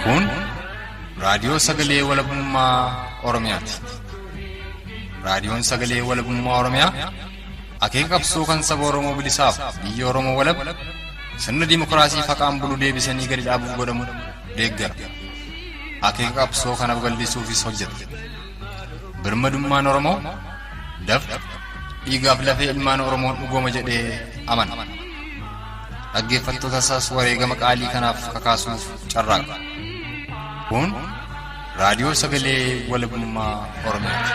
Kun raadiyoo sagalee walabummaa Oromiyaati. Raadiyoon sagalee walabummaa Oromiyaa akeeka qabsoo kan saba Oromoo bilisaaf biyya Oromoo walab sirna dimokiraasii faqaan bulu deebisanii gadi dhaabuu godhamu deeggara. Akeeka qabsoo kana babal'isuufis hojjeta. Birmadummaan Oromoo dafqa dhiigaaf lafee ilmaan Oromoon dhugooma jedhee amana. Dhaggeeffattoota isaas wareegama qaalii kanaaf kakaasuuf carraaqa. Kun raadiyoo sagalee walabummaa Oromiyaati.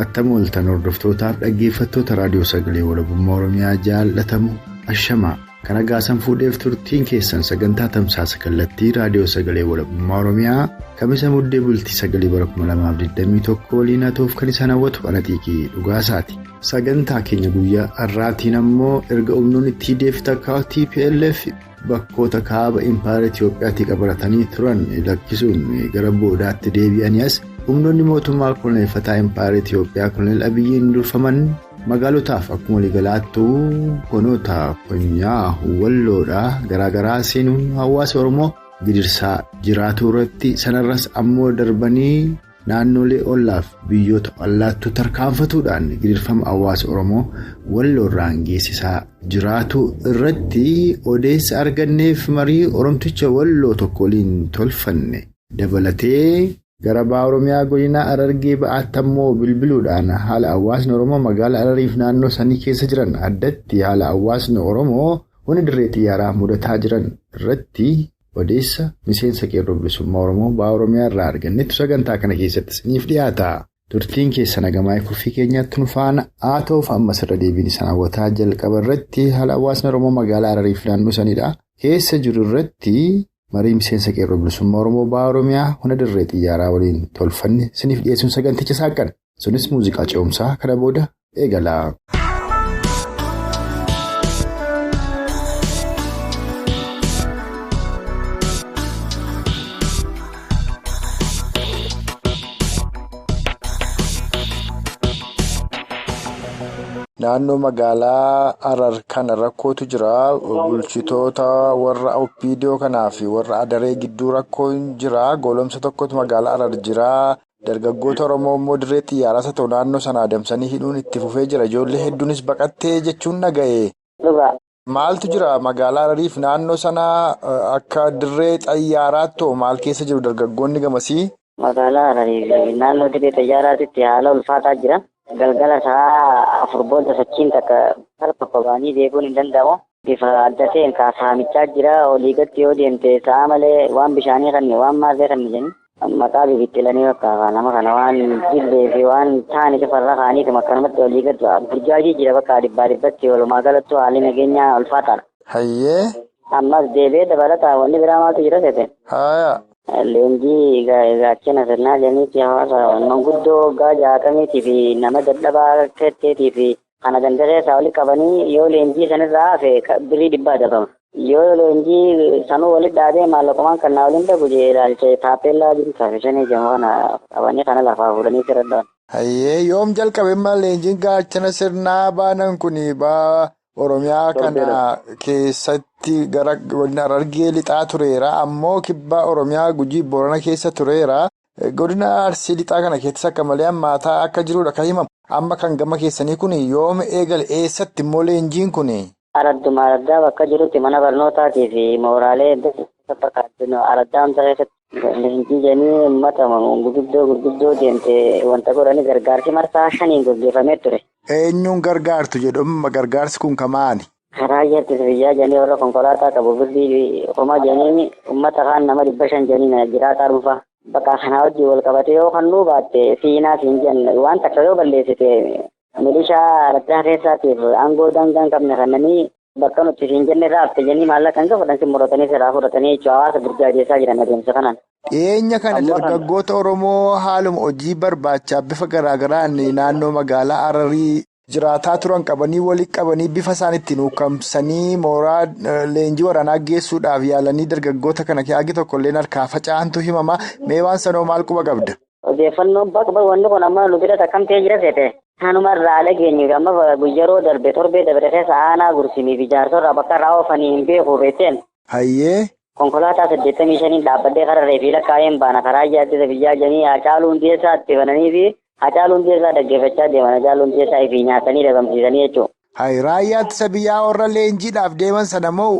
Attam waltan hordoftootaaf dhaggeeffattoota raadiyoo sagalee walabummaa Oromiyaa jaallatamu ashamaa kana gaasan fuudheef turtiin keessan sagantaa tamsaasa kallattii raadiyoo sagalee walabummaa Oromiyaa kamisa muddee bultii sagalee bara 2021 waliin hatoof kan isaan hawwatu anatiikii dhugaasaati. Sagantaa keenya guyyaa har'aatiin ammoo erga humnoonni TDF takkaa TPLF bakkoota kaaba Impaayera Itoophiyaatti qabaratanii turan lakkisuun gara boodaatti deebi'aniis humnoonni mootummaa koloneeffataa Impaayera Itoophiyaa Koloneel Abiyyiin durfaman magaalotaaf akkuma waliigalaattuu honoota konyaa walloodhaa garaagaraa seenuun hawaasa Oromoo gidirsaa jiraatu irratti sanarras ammoo darbanii naannolee ollaaf biyyoota allaattuu tarkaanfatuudhaan gidirfama hawaasa Oromoo walloorraan geessisaa jiraatu irratti odeessa arganneef marii Oromticha walloo tokko waliin tolfanne dabalatee gara ba'a Oromiyaa godina Harargee ba'aatti ammoo bilbiluudhaan haala hawaasni Oromoo magaalaa Harariif naannoo sanii keessa jiran addatti haala hawaasni Oromoo hunda dirree xiyyaaraa mudataa jiran irratti odeessa miseensa qeerroo bilisummaa Oromoo ba'a Oromiyaa irraa argannetu sagantaa kana keessatti isiniif dhiyaata. Turtiin keessa nagamaa kurfii keenyaatti nu faana haa ta'uuf ammas irra deebiin isaan hawwataa jalqaba irratti haala hawaasni Oromoo magaalaa Harariif naannoo sanidha keessa jiru irratti marii miseensa qeerroo bilisummaa Oromoo ba'a Oromiyaa hunda dirree xiyyaaraa waliin tolfanne isiniif dhiyeessuun saganticha saaqan sunis muuziqaa ce'umsaa kana booda eegala. Naannoo magaalaa Harar kana rakkootu jira. Bulchitoota warra Oppiidiyoo kanaa fi warra Adaree gidduu rakkoon jira. Golomsa tokkotu magaalaa Harar jira. Dargaggoota Oromoo immoo dirree xiyyaaraa ta'u naannoo sana adamsanii hidhuun itti fufee jira. Ijoollee hedduunis baqattee jechuun dhaga'e. Maaltu jira magaalaa Harariif naannoo sana akka dirree xiyyaaraatti maal keessa jiru dargaggoonni gamasii? Magaalaa Harariif naannoo dirree xiyyaaraatti haala ulfaataa jira. Galgala sa'a 4 booda sochiin takka salpha qobaanii deebiin hin danda'amu. Bifa adda ta'een saamichaa jira. Olii gatti yoo deemte sa'a malee waan bishaanii kan waan maasee kan jenni. Maqaa bibittilanii bakka nama kana waan jillee fi waan taa'anii cufarra kaa'anii akkanumatti olii gatti burjaajii jira bakka dhibbatti walumaa galatti haalli nageenyaa ulfaataadha. Hayyee. Ammas deebi'ee dabalataa wanni biraa maaltu jira seete? Haaya. Leenjii gaachana sirnaa janiiti hawaasa manguddoo gaa jaatamiitii fi nama dadhabaa ketteetii fi kana dandareessaa oli qabanii yoo leenjii sanirraa hafe birrii 100 dabama. Yoo leenjii sanuu walitti dhaabee maallaqumaan kan naa waliin dhabu ilaalcha taappellaa jiru taasisanii jiru kana qabanii kana lafaa fuudhanii sirradhaan. Hayyee yoom jalqabe maal leenjiin gaachana sirnaa baanan kuni baa Oromiyaa kana keessatti gara godina Harargee lixaa tureera ammoo kibba Oromiyaa Gujii Boorana keessa tureera. Godina Arsii lixaa kana keessatti akka malee hammaataa akka jirudha kan himamu. Amma kan gama keessanii kun yoom eegale eessatti immoo leenjiin kun? Aradduma araddaa bakka jirutti mana barnootaatii fi mooraalee araddaa hamsa keessatti leenjii janii uummata gurguddoo deemte wanta godhanii gargaarsi marsaa 5 gaggeeffamee ture. Eenyuun gargaartu jedhamu gargaarsi kun kamaani? Karaa iyyatti biyyaa janii warra konkolaataa qabu birrii homaa janii uummata kaan nama 500 janii jiraataa dhuunfaa. Bakka kanaa wajjin wal qabate yoo kan nuu baatte siinaa siin jenna waan takka yoo balleessite milishaa araddaa keessaatiif aangoo daangaan qabne kannanii bakka nuti siin jenne irraa hafte janii maallaqa kan fudhatan siin muratanii irraa fudhatanii jechuun hawaasa burjaajeessaa jiran adeemsa kanaan. Dhiyeenya kana dargaggoota Oromoo haaluma hojii barbaacha bifa garaagaraan naannoo magaalaa Hararii jiraataa turan qabanii walitti qabanii bifa isaan ittiin ukkamsanii mooraa leenjii waraanaa geessuudhaaf yaalanii dargaggoota kana agi tokkollee harkaa faca'antu himama. Mee waan sanoo maal quba qabda? Odeeffannoon bakka wanni kun amma nu bira takkamtee jira seete. Kanuma irraa dhageenyu amma guyyaroo darbe torbee dabre keessa aanaa gursimii fi jaarsorraa bakka irraa oofanii hin beeku beekteen. Hayyee. Konkolaataa 85 dhaabbadee karaa reefii lakkaa'een baana karaa ijaarsa biyyaa janii Hacaaluu Hundeessaa itti bananii fi Hacaaluu Hundeessaa dhaggeeffachaa deeman Hacaaluu Hundeessaa fi nyaatanii dhabamsiisanii jechuudha. Hayi raayyaa ittisa biyyaa warra leenjiidhaaf deeman sana moo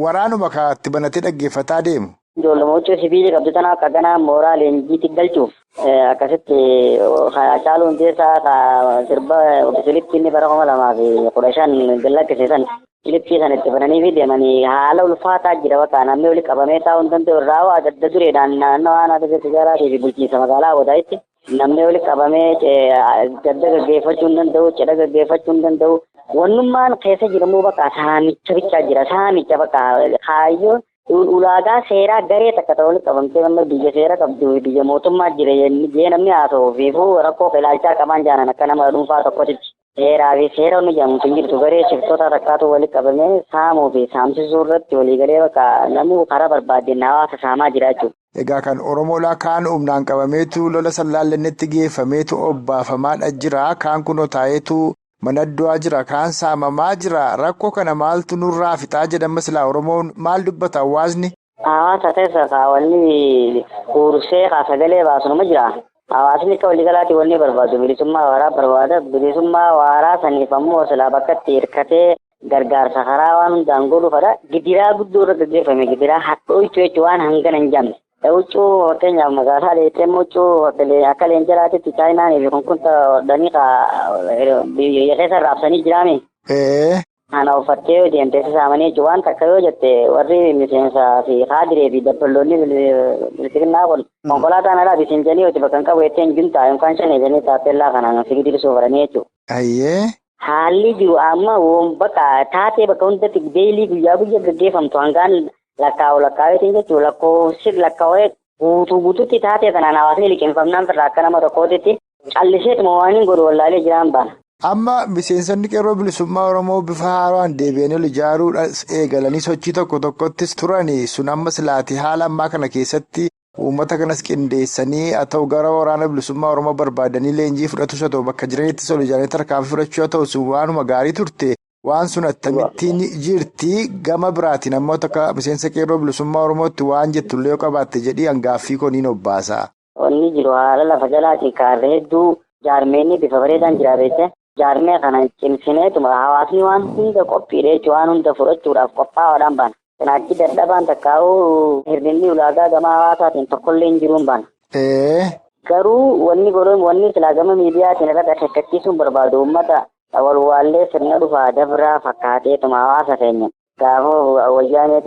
waraanuma kaatti banatee dhaggeeffataa deemu? Ijoollumoochuu sibiilii qabdu tana akka ganaa mooraa leenjiitti galchuuf akkasitti Hacaaluu Hundeessaa sirba Filippii inni bara 2015 gallakkisiisan. Filippii sana itti bananii fi deemanii haala ulfaataa jira bakka namni walitti qabamee taa'uu hin danda'u irraa adda dureedhaan naannoo aanaa tajaajilaraatii fi bulchiinsa magaalaa Hawwataayitti namni walitti qabamee gadda gaggeeffachuu hin danda'u, cidha gaggeeffachuu hin danda'u. Wannummaan keessa jiramuu bakka saamicha bichaa jira. Saamicha bakka kaayyoo ulaagaa seeraa garee takka ta'u walitti qabamtee namni biyya seera qabdu biyya mootummaa jira jee namni haasa'uu fi rakkoo ilaalchaa qaban jaanan akka nama dhuunfaa tokkotitti. Seeraa fi seera nu jedhamutu hin jirtu garee shiftoota rakkaatu walitti qabamee saamuu fi saamsisuu irratti waliigalee bakka namni karaa barbaadeen hawaasa saamaa jira jechuudha. Egaa kan Oromoodhaa kaan humnaan qabameetu lola sallaallennetti geeffameetu obbaafamaadha jira. Kaan kunoo taa'eetu manaddu'aa jira. Kaan saamamaa jira. Rakkoo kana maaltu nurraa fixaa jedhama silaa Oromoon maal dubbata hawaasni? Hawaasa keessa kaawwanni kursee sagalee baasunuma jira. Hawaasni akka waliigalaatti wanni barbaadu bilisummaa waaraa barbaada. Bilisummaa waaraa saniif ammoo silaa bakka itti hirkatee gargaarsa karaa waan hundaan godhu fedha. Gidiraa guddoo irra gaggeeffame gidiraa hadhooytuu jechuun waan hangana hin jamne. Huccuu fakkeenyaaf magaalaa leettee huccuu akka leenjiraatitti chaayinaan fi kunkunta hodhanii biyya keessa raabsanii jiraame. Kana uffattee deemtee saamanii jechuun waan takka yoo jette warri miseensaa fi haadiree fi dabballoonni bilisummaa kun konkolaataan alaa bisinjanii yoo bakka hin qabu jetteen juntaa yookaan shaneesanii taappellaa kanaan figidirisuu baranii jechuudha. Haalli jiru amma bakka taatee bakka hundatti beelii guyyaa gaggeeffamtu hangaan lakkaa'eetiin jechuudha. Lakkoofsi lakkaa'ee guutuutti taatee kanaan hawaasni liqeeffamnaan irraa akka nama tokkootitti calliseetuma waan hin godhu wallaalee jiraan baana. Amma miseensonni qeerroo bilisummaa Oromoo bifa haaraan deebi'anii ol ijaaruudhaas eegalanii sochii tokkottis turani. Sun amma silaati haala ammaa kana keessatti uummata kanas qindeessanii haa ta'u gara waraana bilisummaa Oromoo barbaadanii leenjii fudhatus haa ta'u bakka jireenitti ol ijaaranii tarkaanfii fudhachuu haa ta'u sun waanuma gaarii turte. Waan sun akkamittiin jirti gama biraatiin ammoo takka miseensa qeerroo bilisummaa Oromootti waan jettullee yoo qabaatte jedhii hangaaffii koniin obbaasa. Wanni jiru haala lafa jalaatiin kaarree hedduu jaarmeenni bifa bareedaan jiraate. Jaarmee kana cimsineetuma hawaasni waan hunda qophiidha jechuun waan hunda fudhachuudhaaf qophaa'aadhaan baana. Kanaachi dadhabaan takkaa'uu hir'inni ulaagaa gama hawaasaatiin tokkollee hin jiruun baana. Garuu wanni silaa gama miidiyaatiin irratti akeekkachiisuun barbaadu uummata walwaallee sirna dhufaa dabraa fakkaateetuma hawaasa keenya. Gaafa wayyaanee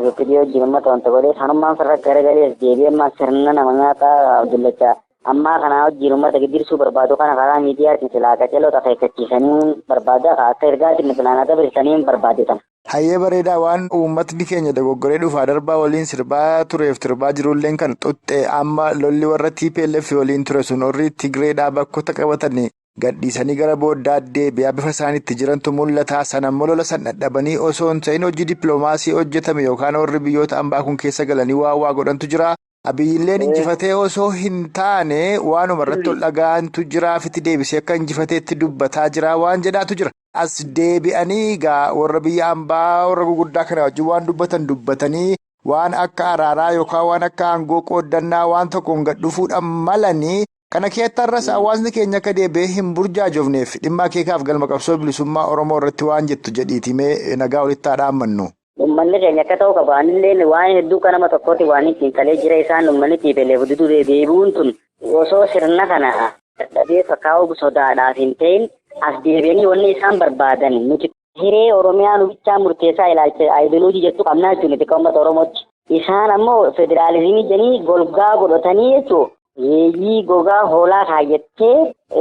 fi fidii wajjin uummata wanta godhee sanummaan farra garagalees deebi'ee sirna nama nyaataa dullachaa. Ammaa kana wajjin uummata giddirsuu barbaadu kana karaa miidiyaatiin silaa qaceelota akeekkachiisanii barbaada akka ergaatiin filaanaa dabarsanii barbaadetan. Hayyee bareedaa waan uummatni keenya dogoggoree dhufaa darbaa waliin sirbaa tureef sirbaa jirulleen kan xuxxee amma lolli warra TPLF waliin ture sun warri Tigreedhaa bakkoota qabatanii gadhiisanii gara booddaa deebi'aa bifa isaaniitti jirantu mul'ata. Sanammoo lola san dhadhabanii osoo hin ta'in hojii dippiloomaasii hojjetame yookaan warri biyyoota ambaa kun keessa galanii waa godhantu jira. Abiyyilleen injifatee osoo hin taane waanuma irratti ol dhagaantu jira fiti deebisee akka injifateetti dubbataa jira waan jedhaatu jira. As deebi'anii egaa warra biyya ambaa warra guguddaa kana wajjin waan dubbatanii waan akka araaraa yookaan waan akka aangoo qooddannaa waan tokkoon gad dhufuudhaan malanii kana keessattis hawaasni keenya akka deebi'ee hin burjaajofneef dhimma akeekaaf galma qabsoo bilisummaa Oromoo irratti waan jettu jedhiitii mee nagaa walitti haa dhaammannu. Uummanni keenya akka ta'u qaba. Anillee waan hedduu kan nama tokkooti waan ittiin qalee jira isaan uummanni TPLF duduu deebi'uun tun osoo sirna kana dadhabee fakkaa'uu sodaadhaaf hin ta'in as deebi'anii wanni isaan barbaadan nuti hiree Oromiyaa nu bichaa murteessaa ilaalcha ayidiloojii jettu qabnaa jechuun itti uummata Oromootti. Isaan ammoo federaalizimii jedhanii golgaa godhatanii jechuun yeeyyii gogaa hoolaa kaayyattee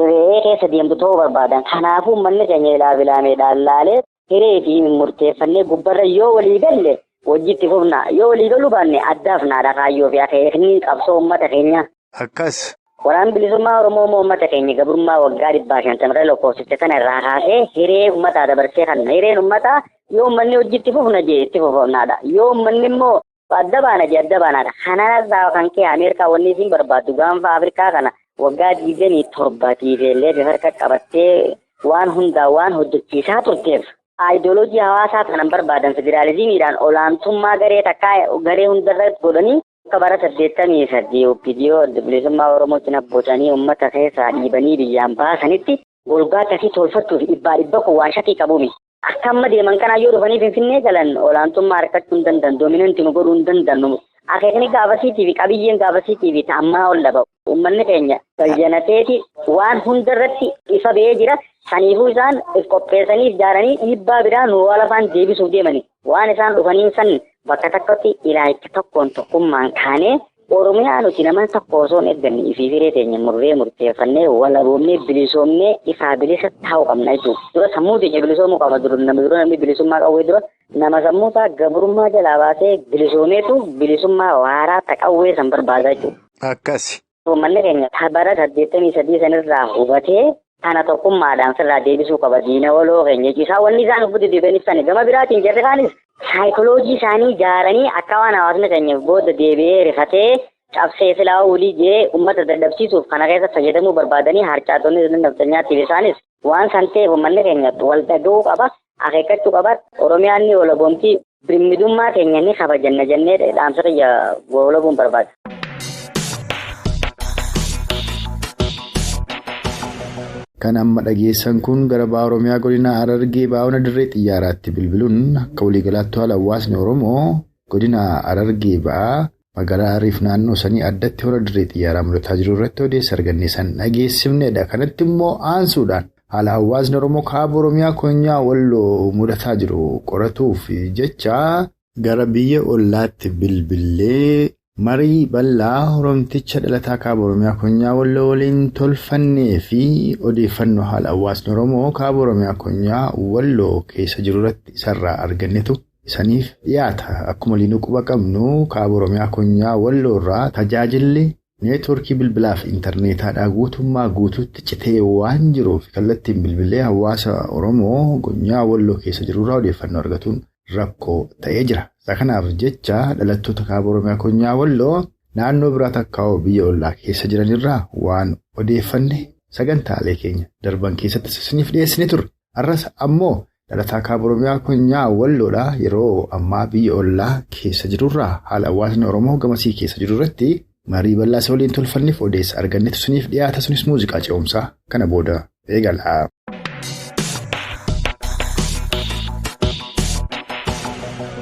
re'ee keessa deemtu ta'uu barbaadan. Kanaafuu uummanni keenya ilaameedhaan laalee hiree fi murteeffannee gubbarra yoo walii galle wajjitti fufna yoo walii galuu baanne addaaf naadha kaayyoo fi akeekni qabsoo uummata keenya. Akkas. Waraan bilisummaa Oromoo uummata keenya gabrummaa waggaa 550 lakkoofsiste kana irraa kaasee hiree uummataa dabarsee kan hireen uummataa yoo uummanni hojiitti fufna jee itti fufnaadha. Yoo uummanni immoo adda baana jee adda baanaadha. Kanarraa kan ka'e Ameerikaa wanni isin barbaaddu gaanfa Afrikaa kana waggaa 27 illee bifa harka qabattee waan hundaa waan hojjechiisaa turteef. Ayidooloojii hawaasaa kanan barbaadan federaalizimiidhaan olaantummaa garee takkaa garee hundarratti godhanii akka bara 88 OPDO bilisummaa Oromoo cina boocanii uummata keessaa dhiibanii biyyaan baasanitti golgaa tasii tolfattuuf dhibba waan shatii qabuumi. Akka amma deeman kanaa yoo dhufanii Finfinnee galan olaantummaa harkachuu hin danda'an doominantii nu godhuu hin danda'an. Akeekni gaafasiitii fi qabiyyeen gaafasiitii fi ta'ammaa ol dhaba'u. Uummanni keenya bayyanateeti waan hundarratti ifa ba'ee jira. Saniifuu isaan qopheessanii ijaaranii dhiibbaa biraa nu lafaan deebisuuf deemani. Waan isaan dhufanii san bakka tokkotti ilaalcha tokkoon tokkummaan kaanee Oromiyaa nuti nama tokko osoo hin eegganne ifii firee teenya murteeffannee walaboomnee bilisoomnee ifaa bilisa taa'u qabna jechuudha. Dura sammuu teenya bilisoomuu qaba namni bilisummaa qawwee dura nama sammuu isaa gabrummaa jalaa baasee bilisoomeetu bilisummaa waaraa taqawwee san barbaada jechuudha. Akkasi. Uummanni keenya bara 83 sanirraa hubatee kana tokkummaadhaan sirraa deebisuu qaba diina waloo keenya jechuudha. Wanni isaan uffata deebi'aniif gama biraatiin jarri kaanis saayikoloojii isaanii ijaaranii akka waan hawaasni keenya booda deebi'ee rifatee cabsee silaa olii jee uummata dadhabsiisuuf kana keessa fayyadamuu barbaadanii harcaatonni naftanyaatiif isaanis waan san ta'eef uummanni keenya wal dhaga'uu qaba akeekkachuu qaba. Oromiyaan ni walaboomtii birmidummaa keenya ni kabajanna jennee dhaamsa kiyya walabuun barbaada. Kan amma dhageessan kun gara baha Oromiyaa godina Harargee baawona dirree xiyyaaraatti bilbiluun akka waliigalaatti haala hawaasni Oromoo godina Harargee bahaa magaalaa Ariif naannoo sanii addatti hora dirree xiyyaaraa mudataa jiru irratti odeessa argannee san dhageessifnedha. Kanatti immoo aansuudhaan haala hawaasni Oromoo kaaba Oromiyaa konyaa walloo mudataa jiru qoratuuf jecha gara biyya ollaatti bilbilee marii bal'aa Oromticha dhalataa kaaba Oromiyaa konyaa walloo waliin tolfannee fi odeeffannoo haala hawaasni Oromoo kaaba Oromiyaa konyaa walloo keessa jiru irratti isarraa argannetu isaniif dhiyaata. Akkuma liinuu quba qabnu kaaba Oromiyaa konyaa walloo irraa tajaajilli neetwoorkii bilbilaa fi intarneetaadhaa guutummaa guutuutti citee waan jiruuf kallattiin bilbilee hawaasa Oromoo konyaa walloo keessa jiru irraa odeeffannoo argatuun rakkoo ta'ee jira. Kanaaf jecha dhalattoota kaaba Oromiyaa konyaa walloo naannoo biraa takkaa'oo biyya ollaa keessa jiran irraa waan odeeffanne sagantaalee keenya darban keessatti isiniif dhiyeessine turre. Har'as ammoo dhalataa kaaba Oromiyaa konyaa walloodha yeroo ammaa biyya ollaa keessa jirurraa haala hawaasni Oromoo gamasii keessa jiru irratti marii bal'aa isa waliin tolfanneef odeessa argannetu isiniif dhiyaata. Sunis muuziqaa ce'umsaa kana booda eegala.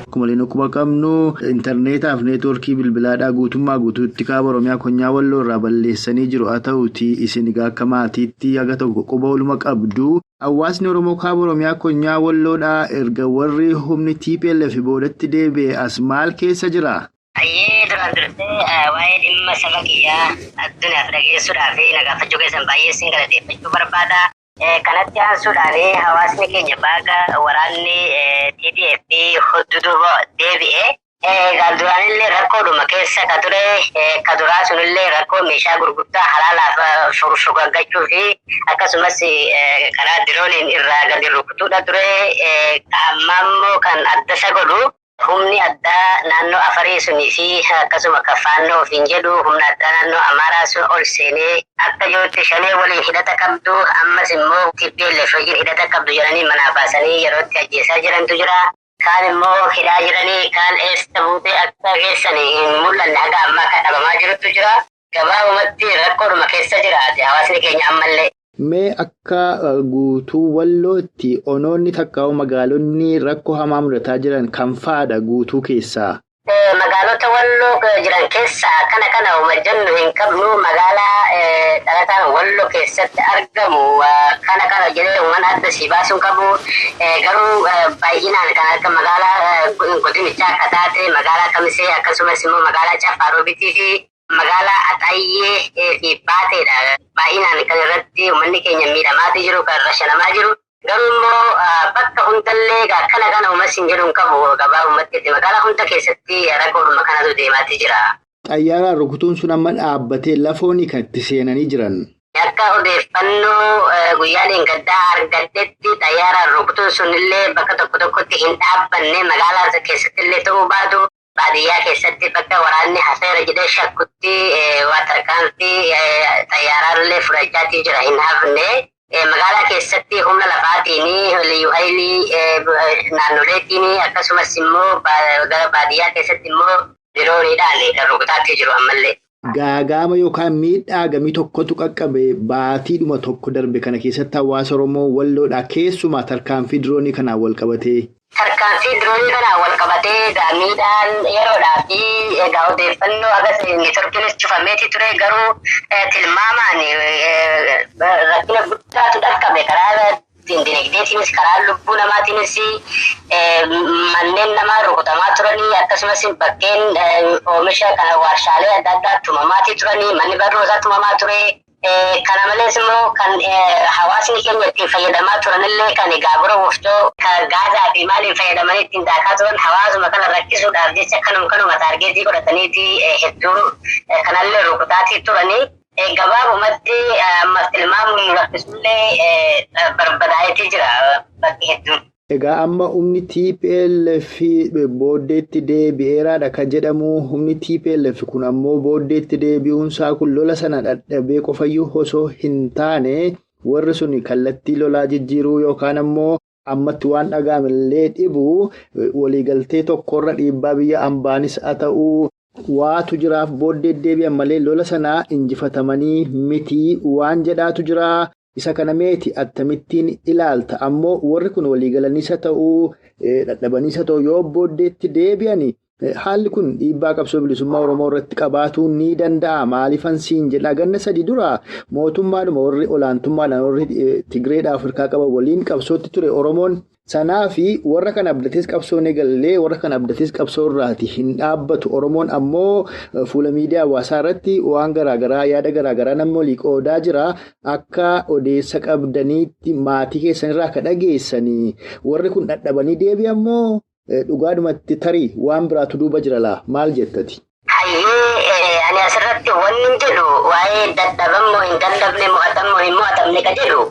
Akkuma liinuu quba qabnu intarneetaaf neetwoorkii bilbilaadhaa guutummaa guutuutti kaaba Oromiyaa konyaa walloo irraa balleessanii jiru. Haa ta'uutii isin akka maatiitti haga tokko quba oluma qabdu. Hawaasni Oromoo kaaba Oromiyaa konyaa walloodhaa erga warri humni TPLF boodatti deebi'e as maal keessa jira? Ayyee duraan dursee waa'ee dhimma saba kiyyaa addunyaaf dhageessuudhaa fi nagaafachuu keessan baay'ee sin galateeffachuu barbaada. Kanatti aansuudhaan hawaasni keenya baaga waraanni TDF hodduuba deebi'ee duraanillee rakkoodhuma keessa ka ture ka duraa sunillee rakkoo meeshaa gurguddaa halaalaaf shuggaggachuu fi akkasumas karaa dirooniin irraa gadi rukutuudha ture. Amma immoo kan adda isa godhu humni addaa naannoo Afarii sunii fi akkasuma Kafaannoo ofiin jedhu humna addaa naannoo Amaaraa sun ol seenee akka ijoollee shanee waliin hidhata qabdu ammas immoo TPLF wajjin hidhata qabdu jedhanii manaa baasanii yerootti ajjeesaa jirantu jira. Kaan immoo hidhaa jiranii kaan eessa buutee akka keessan hin mul'anne haga ammaa kan dhabamaa jirutu jira. Gabaabumatti rakkoodhuma keessa jiraate hawaasni keenya ammallee. Mee akka guutuu wallootti onoonni takkaa'u magaalonni rakkoo hamaa mudataa jiran kan faadha guutuu keessaa? Magaalota walloo jiran keessaa kana hojjennu hin qabnu. Magaalaa dhalataan walloo keessatti argamu kana jedhee waan adda si baasuun qabu. Garuu baay'inaan kan akka magaalaa Godinichaa akka taate magaalaa Kamisee akkasumas immoo magaalaa Caffaarobitii fi magaalaa Axayyee fi Baateedha. Baay'inaan kan irratti uummanni keenya miidhamaati jiru kan rashanamaa jiru. Garuu immoo bakka hundallee kana uumas hin jedhuun qabu gabaa uummatteetti magaalaa hunda keessatti rakkoodhuma kanatu deemaati jira. xayyaaraan rukutuun sun amma dhaabbatee lafooni kan itti seenanii jiran. Akka odeeffannoo guyyaaleen gaddaa argatetti xayyaaraan rukutuun sunillee bakka tokkotti hin dhaabbanne magaalaa keessatti illee ta'uu baatu baadiyyaa keessatti bakka waraanni hafeera jedhee shakkutti waa tarkaanfii xayyaaraallee fudhachaatii jira hin hafne. Magaalaa keessatti humna lafaatiin liyyuu haayilii naannoleetiin akkasumas immoo gara baadiyyaa keessatti immoo dirooniidhaan kan rukutaatii jiru ammallee. Gaagama yookaan miidhaa gamii tokkotu qaqqabe baatiidhuma tokko darbe kana keessatti hawaasa Oromoo Walloodhaa keessumaa tarkaanfii diroonii kanaan wal qabatee. Tarkaanfii diroonii kanaan wal qabatee miidhaan yeroodhaa fi egaa odeeffannoo agas neetworkiinis cufameeti ture garuu tilmaamaan rakkina guddaatu dhaqqabe karaa dinagdeetiinis karaa lubbuu namaatiinis manneen namaa rukutamaa turanii akkasumas bakkeen oomisha warshaalee adda addaa tumamaatii turanii manni barnootaa tumamaa ture. Kana malees immoo kan hawaasni keenya ittiin fayyadamaa turanillee kan gaabura woftoo kan gaazaa fi maaliin fayyadamanii ittiin daakaa turan hawaasuma kana rakkisuudhaaf jecha kanuma taargeetii godhataniiti hedduun kanallee rukutaatii turanii. Gabaabumatti ammas tilmaamuun rakkisullee barbadaa'eetii jira bakki hedduun. Egaa amma humni TPLF booddeetti deebi'eeraadha kan jedhamu humni TPLF kun ammoo booddeetti deebi'uunsaa kun lola sana dadhabee qofayyuu osoo hin taane warri sun kallattii lolaa jijjiiruu yookaan ammoo ammatti waan dhagaamillee dhibu waliigaltee tokkorra dhiibbaa biyya hambaanis haa ta'uu waatu jiraaf booddeetti deebi'an malee lola sanaa injifatamanii miti waan jedhaatu jira. Isa kana meeti attamittiin ilaalta ammoo warri kun waliigalaniisa ta'uu dadhabaniisa ta'uu yoo booddeetti deebi'ani haalli kun dhiibbaa qabsoo bilisummaa Oromoo irratti qabaatuu ni danda'a maaliifan siin jedha ganna sadii dura mootummaadhuma warri olaantummaadhaan warri Tigreedhaa Afrikaa qaban waliin qabsootti ture Oromoon sanaa fi warra kan abdatees qabsoo eegalee warra kan abdatees qabsoo irraati hin dhaabbatu Oromoon ammoo fuula miidiyaa hawaasaa irratti waan garaagaraa yaada garaagaraa namni olii qoodaa jira akka odeessa qabdaniitti maatii keessanirraa ka dhageessanii warri kun dadhabanii deebi'ammoo dhugaadhumatti tarii waan biraatu duuba jira laa maal jettati? Ani asirratti wanni jedhu waa'ee dadhabammoo hin dadhabne mo'atammoo hin mo'atamne ka jedhu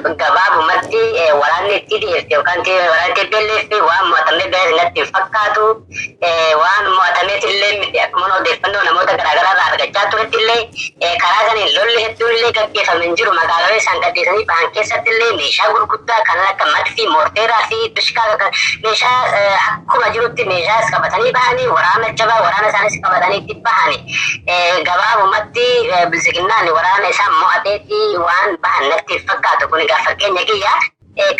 gabaabumatti waraanni itti dhiyeesse yookaan waraanni TPLF waan mo'atamee beeku natti hin fakkaatu waan mo'atameetillee miti akkuma odeeffannoo namoota garaagaraa irraa argachaa turettillee karaa saniin lolli hedduunillee gaggeeffamee hin jiru magaalaalee isaan gadhiisanii bahan keessattillee meeshaa gurguddaa kan akka madfii moorteeraa fi bishkaa meeshaa akkuma jirutti meeshaas qabatanii bahanii waraana jabaa waraana isaanis qabatanii itti bahanii gabaabumatti bilisiginnaan waraana isaan mo'ateetti waan bahan natti fakkaatu kun egaa fakkeenya kiyya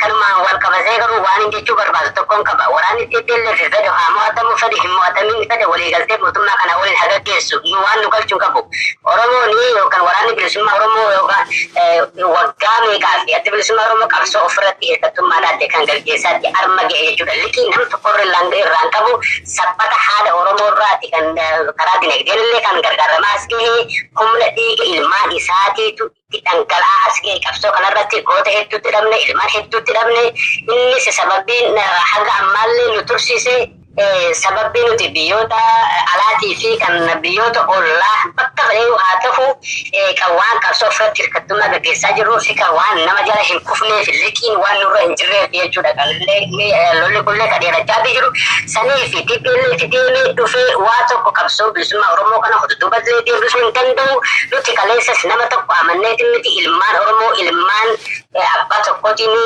kanumaan wal qabatee garuu waan hin jechuu barbaadu tokkoon qaba waraanni TPLF fedhe haa mo'atamu fedhe hin mo'atamin fedhe waliigaltee mootummaa kana waliin haa gaggeessu nu waan nu galchuu qabu Oromoon yookaan waraanni bilisummaa Oromoo yookaan waggaa meeqaa fi adda bilisummaa Oromoo qabsoo ofirratti hirkattummaadhaatti kan gaggeessaatti arma ga'e jechuudha liqii nam tokkorra irraan qabu sabbata haadha Oromoo irraati kan karaa dinagdeen illee kan gargaaramaa as ga'e humna dhiiga ilmaan isaatiitu dhangala'aa as ga'e qabsoo kanarratti goota hedduutti dhabne ilmaan hedduutti dhabne innis sababiin haga ammaallee nu tursiise sababii nuti biyyoota alaatii fi kan biyyoota ollaa bakka fedheeyu haa ta'u kan waan qabsoo ofirratti hirkattummaa gaggeessaa jirruu fi kan waan nama jala hin kufneef liqiin waan nurra hin jirreef jechuudha kanillee lolli kunillee kan dheerachaatii jiru sanii fi TPLF deemee dhufee waa tokko qabsoo bilisummaa Oromoo kana hojjetuubatlee deebisuu hin danda'u nuti kaleessas nama tokko amanneetiin miti ilmaan Oromoo ilmaan abbaa tokkootiin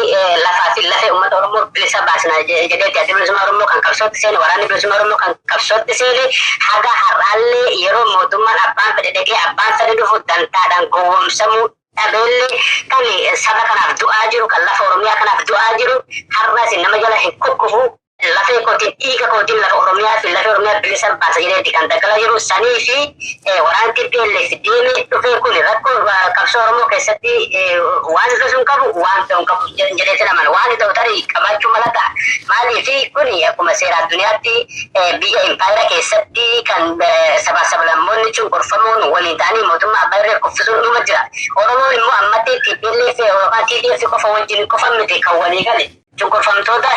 lafaa fi lafee uummata Oromoo bilisa baasna jedheetti adda bilisummaa Oromoo kan qabsootti seene waraanni bilisummaa Oromoo kan qabsootti seene haga har'aallee yeroo mootummaan abbaan fedhe dhaqee abbaan fedhe dhufu dantaadhaan gowwoomsamuu dhabeellee kan saba kanaaf du'aa jiru kan lafa Oromiyaa kanaaf du'aa jiru har'as nama jala hin kukkufu lafee kootiin dhiiga kootiin lafa Oromiyaa fi lafa Oromiyaa bilisa baasa jedheetti kan daggalaa jiru sanii fi waraanni TPLF deemee dhufee kun rakkoo qabsoo Oromoo keessatti waan sun qabu waan ta'u qabu jedheetti naman waan ta'u tarii qabaachuu mala ta'a maaliif kun akkuma seera addunyaatti biyya impaayera keessatti kan sablammoonni cunqurfamuun waliin ta'anii mootummaa abbaa irree kuffisuun dhuma jira Oromoon immoo ammatti TPLF yookaan TDF qofa wajjin qofa miti kan walii gale cunqurfamtoota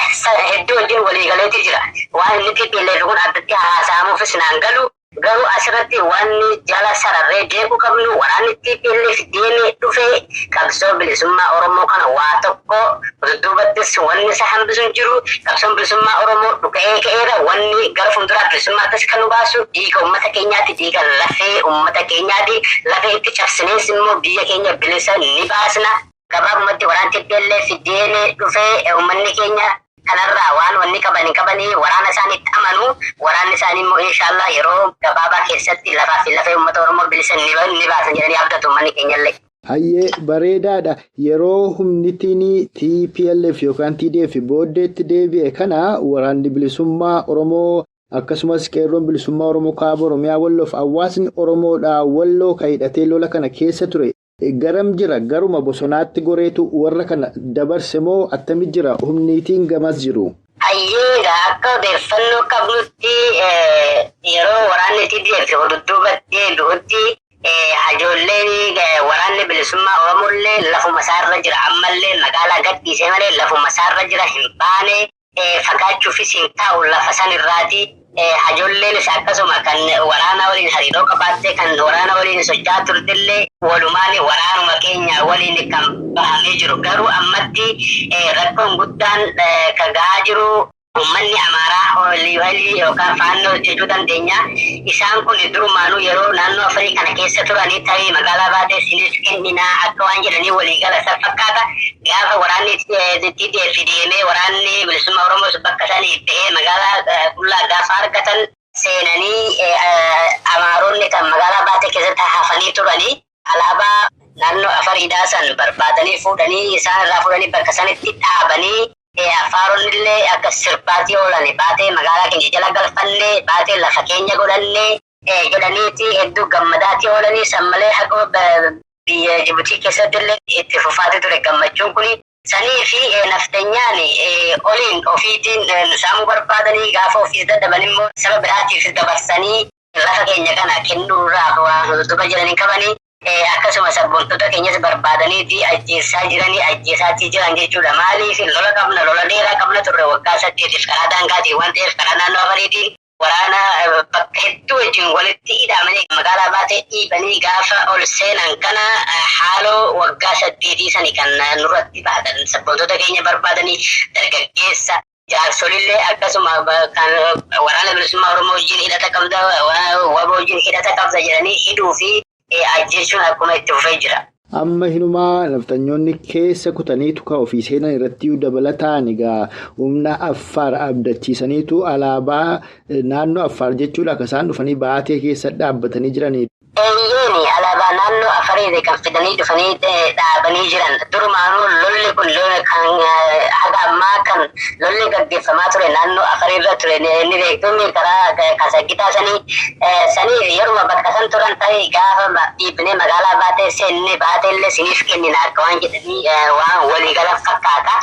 hedduu wajjin waliigaleetii jira waan inni TPLF kun addatti haasa'amuufis naan galu Garuu asirratti wanni jala sararree deebi'u qabnu waraanni TPLF deemee dhufee qabsoo bilisummaa Oromoo kana waa tokko dudduubattis wanni isa hambisu hin jiru. Qabsoon bilisummaa Oromoo dhuga'ee ka'eera. Wanni gara fuulduraa bilisummaattis kan nu baasu dhiiga uummata keenyaati, dhiiga lafee uummata keenyaati. Lafee itti cabsinees immoo biyya keenya bilisa ni baasna. Gabaabumatti waraanni TPLF deemee dhufee uummanni keenya kanarraa waan wanni qabanii waraana isaaniitti amanu. Waraanni isaanii immoo inshaallah yeroo gabaabaa keessatti lafaa fi lafee uummata Oromoo bilisa ni baasan jedhanii abdatu uummanni keenyallee. Hayyee bareedaadha. Yeroo humnitiin TPLF yookaan TDF booddeetti deebi'e kana waraanni bilisummaa Oromoo akkasumas qeerroon bilisummaa Oromoo kaaba Oromiyaa Walloof hawaasni Oromoodhaa Walloo kan hidhatee lola kana keessa ture. Garam jira garuma bosonaatti goreetu warra kana dabarse moo attami jira humniitiin gamas jiru? Hayyee akka odeeffannoo qabnutti yeroo waraanni TDF dudduubatti deebi'utti hajoolleen waraanni bilisummaa Oromollee lafuma isaarra jira. Ammallee magaalaa gadhiisee malee lafuma isaarra jira, hin baane fagaachuufis hin taa'u lafa sanirraati. Hajoolleen akkasuma kan waraana waliin hariiroo qabaatte kan waraana waliin socho'aa turtillee walumaan waraanuma keenya waliin kan bahamee jiru. Garuu ammatti rakkoon guddaan kan gahaa jiru uummanni Amaaraa walii yookaan faannoo jechuu dandeenya. Isaan kun durumaanuu yeroo naannoo Afarii kana keessa turanii tarii magaalaa baatee sinis kenninaa akka waan jedhanii waliigala isa fakkaata. Gaafa waraanni TDF deemee waraanni bilisummaa Oromoos bakka isaanii ta'ee magaalaa qullaa gaafa argatan seenanii Amaaronni kan magaalaa baatee keessatti hafanii turanii alaabaa naannoo Afariidhaa san barbaadanii fuudhanii isaan irraa fuudhanii bakka sanitti dhaabanii Afaaronnillee akka sirbaatii oolan baatee magaalaa keenya jala galfannee baatee lafa keenya godhannee jedhaniiti hedduu gammadaatii oolanii san malee haqa biyya Jibuutii keessatti illee itti fufaati ture gammachuun kuni. Sanii fi naftanyaan oliin ofiitiin saamuu barbaadanii gaafa ofiis dadhaban immoo saba biraatiif dabarsanii lafa keenya kana kennuurraaf waan duba jedhanii qabanii akkasuma sabboontota keenyas barbaadanii ajjeessaa jiran jechuudha. Maaliif lola qabna, lola dheeraa qabna turre waggaa 8 karaa daangaatiin waan ta'eef karaa naannoo Afariitiin waraana bakka hedduu wajjin walitti hidhamanii magaalaa baatee dhiibanii gaafa ol seenan kana haaloo waggaa 8 sanii kan nurratti baatan sabboontota keenya barbaadanii dargaggeessa jaarsolillee akkasuma kan waraana bilisummaa Oromoo wajjin hidhata qabda, waba wajjin hidhata qabda jedhanii hidhuu fi ajjeesuun akkuma itti fufee jira. Amma hinumaa naftanyoonni keessa kutaniitu kan ofii seenan irratti dabalataan egaa humna Affaar abdachiisaniitu alaabaa naannoo Affaar jechuudha akka isaan dhufanii baatee keessa dhaabbatanii jiranii. Eeyyeeni alaabaa naannoo Afarii kan fidanii dhufanii dhaabanii jiran. Durumaanuu lolli kun kan haga ammaa kan lolli gaggeeffamaa ture naannoo Afariirra ture ni beektuun karaa Kasaggitaa sanii yeruma bakka san turan ta'e gaafa dhiibnee magaalaa baatee seennee baateellee siniif kennina akka waan jedhanii waan waliigala fakkaata.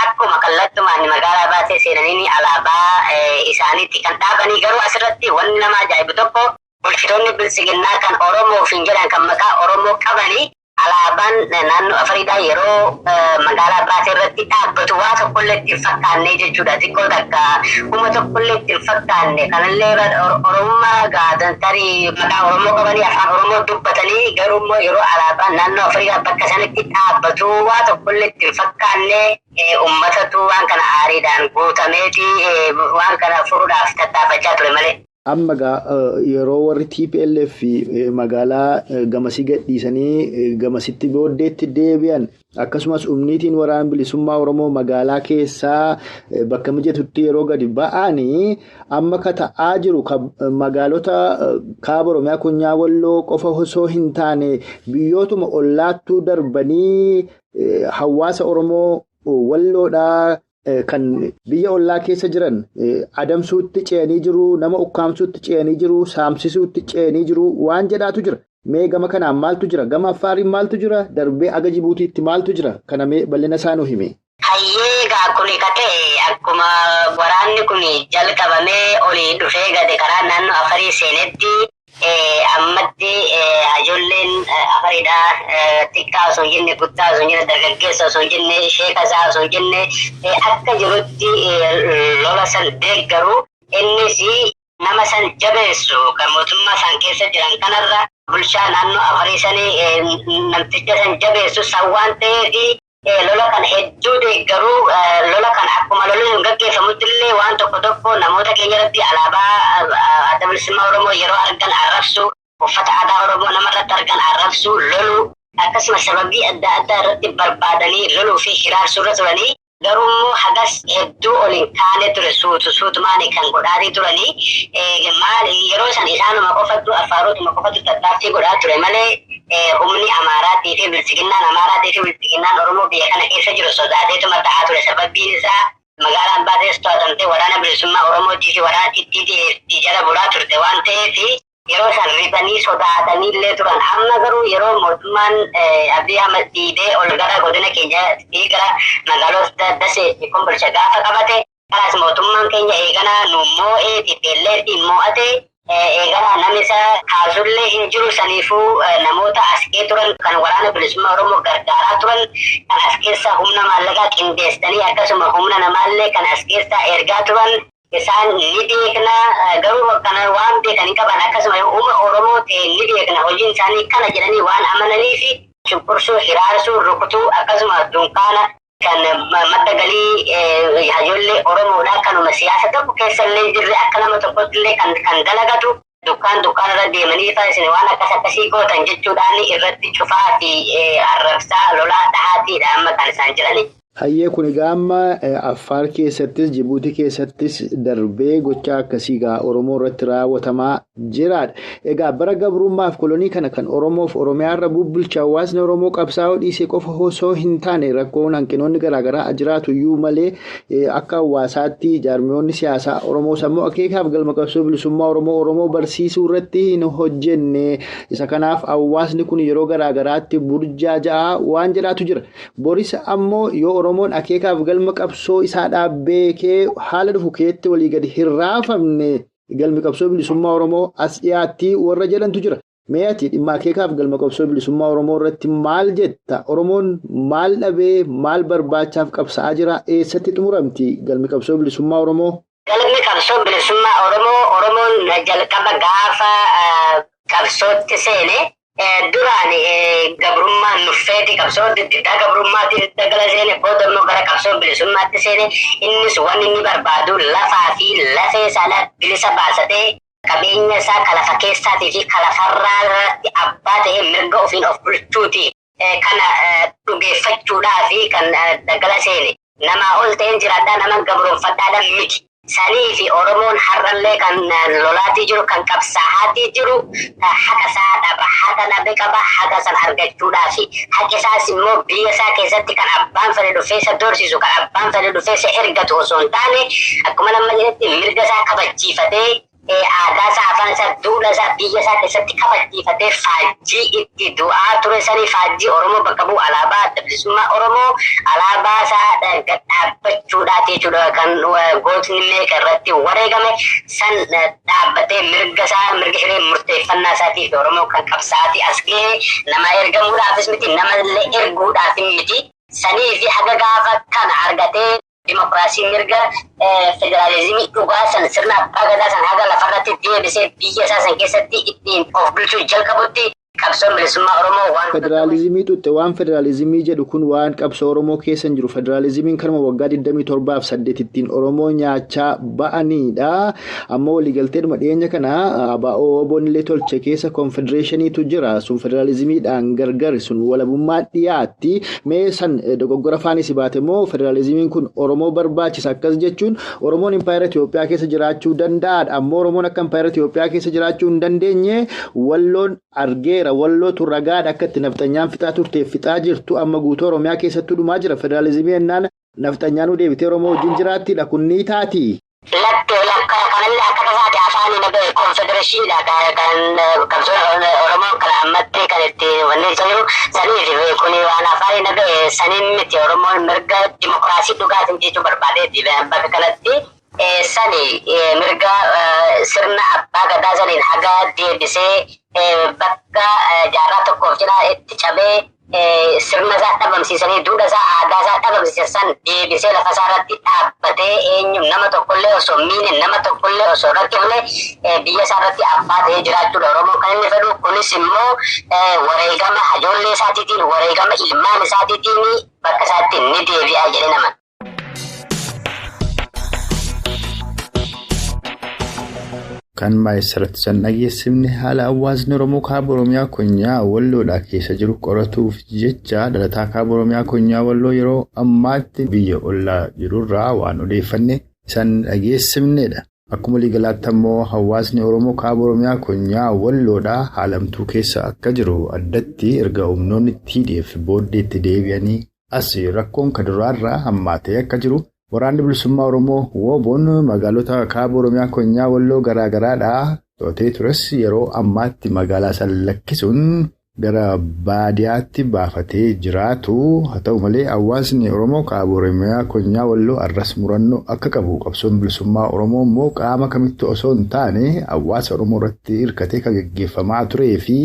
Akkuma kallattumaan magaalaa baatee seenanii alaabaa isaaniitti kan dhaabanii garuu asirratti wanni nama ajaa'ibu tokko bulchitoonni bilisiginnaa kan Oromoo fi jedhan kan maqaa Oromoo qabanii alaabaan naannoo Afariidhaa yeroo magaalaa baatee irratti dhaabbatu waa tokkollee ittiin fakkaanne jechuudha. Xiqqoo takka humna tokkollee ittiin fakkaanne kanallee Oromummaa gaadan tarii maqaa Oromoo qabanii afaan Oromoo dubbatanii garuu immoo yeroo alaabaan naannoo Afariidhaa bakka sanatti dhaabbatu waa tokkollee ittiin fakkaanne uummatatu waan kana aariidhaan guutameeti waan kana furuudhaaf tattaafachaa ture malee. Amma yeroo warri TPLF magaalaa gamasii gadhiisanii gamasitti booddeetti deebi'an akkasumas humniitiin waraana bilisummaa Oromoo magaalaa keessaa bakka mijatutti yeroo gadi ba'anii amma ta'aa jiru magaalota kaaba Oromiyaa Konyaa Walloo qofa osoo hin taane biyyootuma ollaattuu darbanii hawaasa Oromoo Walloodhaa kan biyya ollaa keessa jiran adamsuutti ce'anii jiru, nama ukkaamsuutti ce'anii jiru, saamsisuutti ce'anii jiru waan jedhaatu jira. Mee gama kanaan maaltu jira? Gama Affaariin maaltu jira? Darbee aga Jibuutiitti maaltu jira? Kana mee bal'ina isaa nuu himi. Hayyee kuni katee akkuma waraanni kun jalqabamee olii dhufee gade karaa naannoo Afarii seenetti ammatti ijoolleen Afariidhaa xiqqaa osoo hin jenne guddaa osoo hin jenne dargaggeessa osoo hin jenne sheekasaa osoo hin jenne akka jirutti lola san deeggaru innis nama san jabeessu kan mootummaa san keessa jiran kanarra bulchaa naannoo Afariisanii namticha san jabeessu san waan ta'eef lola kan hedduu deeggaruu lola kan akkuma lolli sun gaggeeffamutti illee waan tokko namoota keenya irratti alaabaa adda bilisummaa Oromoo yeroo argan arrabsu uffata aadaa Oromoo namarratti argan arrabsu lolu akkasumas sababii adda addaa irratti barbaadanii loluu fi hiraarsuu irra turanii garuu immoo hagas hedduu oliin kaanee ture suutumaanii kan godhaatii turanii maal yeroo san isaanuma qofatu afaarotuma qofatu tattaaffii godhaa ture malee humni Amaaraatii fi bilchiginnaan Amaaraatii fi bilchiginnaan Oromoo biyya kana keessa jiru sodaateetuma ta'aa ture sababiin isaa magaalaan baatees to'atamtee waraana bilisummaa Oromootii fi waraana Tittii jala bulaa turte waan ta'eef yeroo san ribanii sodaatanii illee turan amma garuu yeroo mootummaan Abiy Ahmed diidee ol gara godina keenya gara magaalota Dasee Kombolcha gaafa qabate kanas mootummaan keenya eegana nu moo'ee Tipeelleetiin moo'ate eegana namisa kaasullee hin jiru saniifuu namoota askee turan kan waraana bilisummaa Oromoo gargaaraa turan kan as keessa humna maallaqaa qindeessanii akkasuma humna namaallee kan as keessa ergaa turan isaan ni beekna garuu kana waan beekanii qaban akkasuma uumma Oromoo ta'e ni beekna hojiin isaanii kana jedhanii waan amananii fi cunqursuu hiraarsuu rukutuu akkasuma dunkaana kan madda galii ijoollee Oromoodhaa kanuma siyaasa tokko keessa illee jirre akka nama tokkotti illee kan dalagatu dukkaanarra deemanii isin waan akkasii gootan jechuudhaan irratti cufaa fi arrabsaa lolaa dhahaatiidha amma kan isaan jiranii. Hayyee kun egaa amma Affaar keessattis Jibuutii keessattis darbee gochaa akkasii egaa Oromoo irratti raawwatamaa jiraadha. Egaa bara gabrummaaf kolonii kana kan Oromoof Oromiyaa irra bubbulcha hawaasni Oromoo qabsaa'uu dhiisee qofa osoo hin taane rakkoon hanqinoonni garaagaraa jiraatu iyyuu malee akka hawaasaatti jaarmiyoonni siyaasaa Oromoo sammuu akeekaaf galma qabsoo bilisummaa Oromoo barsiisuu irratti hin hojjenne. Isa kanaaf hawaasni kun yeroo garaagaraatti burjaaja'a waan jedhaatu jira. Boris ammoo yoo Oromoon akeekaaf galma qabsoo isaa dhaabbee kee haala dhufu keetti walii gadi hin raafamne galmi qabsoo bilisummaa Oromoo as dhiyaatti warra jedhantu jira. Mee ati dhimma akeekaaf galma qabsoo bilisummaa Oromoo irratti maal jetta? Oromoon maal dhabee maal barbaachaaf qabsaa'aa jira? Eessatti xumuramti galmi qabsoo bilisummaa Oromoo? Galmi qabsoo bilisummaa Oromoon jalqaba gaafa qabsootti seene duraan gabrummaan nuffeeti qabsoo diddaa gabrummaatti dagala seene booda immoo gara qabsoo bilisummaatti seene innis wanni inni barbaadu lafaa fi lafee sana bilisa baasatee qabeenya isaa kalafa keessaatii fi kalafarraa irratti abbaa ta'ee mirga ofiin of bulchuuti kana dhugeeffachuudhaa fi kan dagala seene nama ol ta'een jiraadhaa nama gabroonfadhaadhaan miti. Sanii fi Oromoon har'allee kan lolaatii jiru kan qabsaa'aatii jiru haqa isaa dhaba haqa nabe qaba haqa san argachuudhaaf haqa isaas immoo biyya isaa keessatti kan abbaan fedhe dhufee isa doorsisu kan abbaan fedhe dhufee isa ergatu osoo hin taane akkuma nama jedhetti mirga isaa kabachiifatee aadaa isaa afaan isaa duudhaa isaa biyya isaa keessatti kabachiifatee faajjii itti du'aa ture sanii faajjii Oromoo bakka bu'u alaabaa adda bilisummaa Oromoo alaabaa isaa dhaabbachuudhaaf jechuudha kan gootni meeqa irratti wareegame san dhaabbatee mirga isaa mirga hiree murteeffannaa isaatiif Oromoo kan qabsaa'aa as ga'e nama ergamuudhaafis miti nama illee erguudhaaf miti sanii fi haga gaafa kana argatee Dimokiraasii mirga federaalizimii dhugaa san sirna abbaa gadaa san haga lafarratti deebisee biyya isaa san keessatti ittiin of bulchuu jalqabutti qabsoon bilisummaa Oromoo waan federaalizimii tutte waan federaalizimii jedhu kun waan qabsoo Oromoo keessa jiru federaalizimiin kanuma waggaa 27 fi 8 ittiin Oromoo nyaachaa ba'anidha. Amma waliigalteedhuma dhiyeenya kana ABO'n illee tolche keessa konfedereeshiniitu jira sun federaalizimiidhaan gargar sun walabummaa dhiyaatti mee san dogoggora faanis baate moo federaalizimiin kun Oromoo barbaachisa akkas jechuun Oromoon impaayera Itoophiyaa keessa jiraachuu danda'aadha ammoo Oromoon akka impaayera Itoophiyaa keessa jiraachuu hin dandeenye walloon argeera wallootu ragaadha akka itti nafxanyaan fixaa turteef fixaa jirtu amma guutuu Oromiyaa keessatti dhumaa jira federaalizimii ennaan nafxanyaanuu deebitee Oromoo wajjin jiraattidha kun ni taati. Kanallee akka tasaate afaanii nabe konfedereeshiniidha kan qabsoo Oromoo kan ammatti kan itti wanni jiru saniif kuni waan afaanii nabe saniin miti Oromoon mirga dimokiraasii dhugaatiin jechuu barbaadeetti bakka kanatti sani mirga sirna abbaa gadaa saniin haga deebisee bakka jaarraa 1 of jalaa itti cabee sirna isaa dhabamsiisanii duudhaa isaa aadaa isaa dhabamsiisan deebisee lafa isaa irratti dhaabbatee eenyu nama tokkollee osoo miine nama tokkollee osoo rakkifne biyya isaa irratti abbaa ta'ee jiraachuudha Oromoo kan inni fedhu. Kunis immoo wareegama hajoollee isaatiitiin wareegama ilmaan isaatiitiin bakka isaatti ni deebi'a jedhee nama. Kan maayisirratti san dhageessifne haala hawaasni Oromoo kaaba Oromiyaa Konyaa Walloodhaa keessa jiru qoratuuf jecha dhalataa kaaba Oromiyaa Konyaa Walloo yeroo ammaatti biyya ollaa jirurraa waan odeeffanne isaan dhageessifnedha. Akkuma waliigalaatti ammoo hawaasni Oromoo kaaba Oromiyaa Konyaa Walloodhaa haalamtuu keessa akka jiru addatti erga humnoonni TDF booddeetti deebi'anii as rakkoon kaduraarraa hammaatee akka jiru. Waraanni bilisummaa Oromoo WBO'n magaalota kaaba Oromiyaa Konyaa Walloo garaagaraadhaa to'atee tures yeroo ammaatti magaalaa san lakkisuun gara baadiyaatti baafatee jiraatu. Haa ta'u malee hawaasni Oromoo kaaba Oromiyaa Konyaa Walloo arras murannoo akka qabu qabsoon bilisummaa Oromoo immoo qaama kamitti osoo hin taane hawaasa Oromoo irratti hirkatee kan gaggeeffamaa turee fi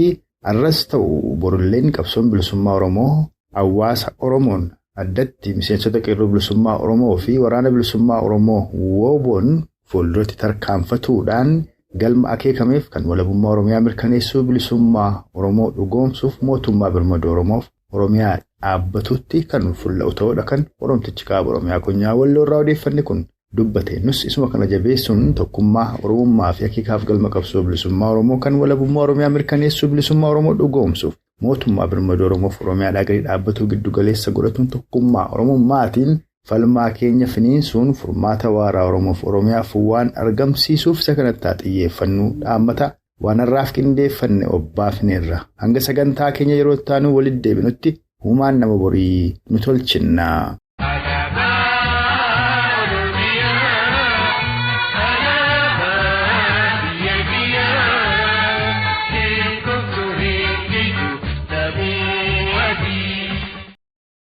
arras ta'u borulleen qabsoon bilisummaa Oromoo hawaasa Oromoon addatti miseensota qeerroo bilisummaa Oromoo fi waraana bilisummaa Oromoo WBO'n fuulduratti tarkaanfatuudhaan galma akeekameef kan walabummaa Oromiyaa mirkaneessuu bilisummaa Oromoo dhugoomsuuf mootummaa birmadoo Oromoof Oromiyaa dhaabbatutti kan fuulla'u ta'uudha kan Oromtichi kaaba Oromiyaa Konyaa Walloo irraa odeeffanne kun dubbate. Nus isuma kana jabeessuun tokkummaa Oromummaa fi akeekaaf galma qabsoo bilisummaa Oromoo kan walabummaa Oromiyaa mirkaneessuu bilisummaa Oromoo dhugoomsuuf mootummaa birmadoo Oromoof Oromiyaa gadi dhaabbatuu giddu galeessa godhatuun tokkummaa Oromummaatiin falmaa keenya finiinsuun furmaata waaraa Oromoof Oromiyaaf waan argamsiisuuf isa kanatti xiyyeeffannuu dhaammata waan har'aaf qindeeffanne obbaafneerra. Hanga sagantaa keenya yeroo itti aanu walitti deebinutti humaan nama borii nu tolchinna.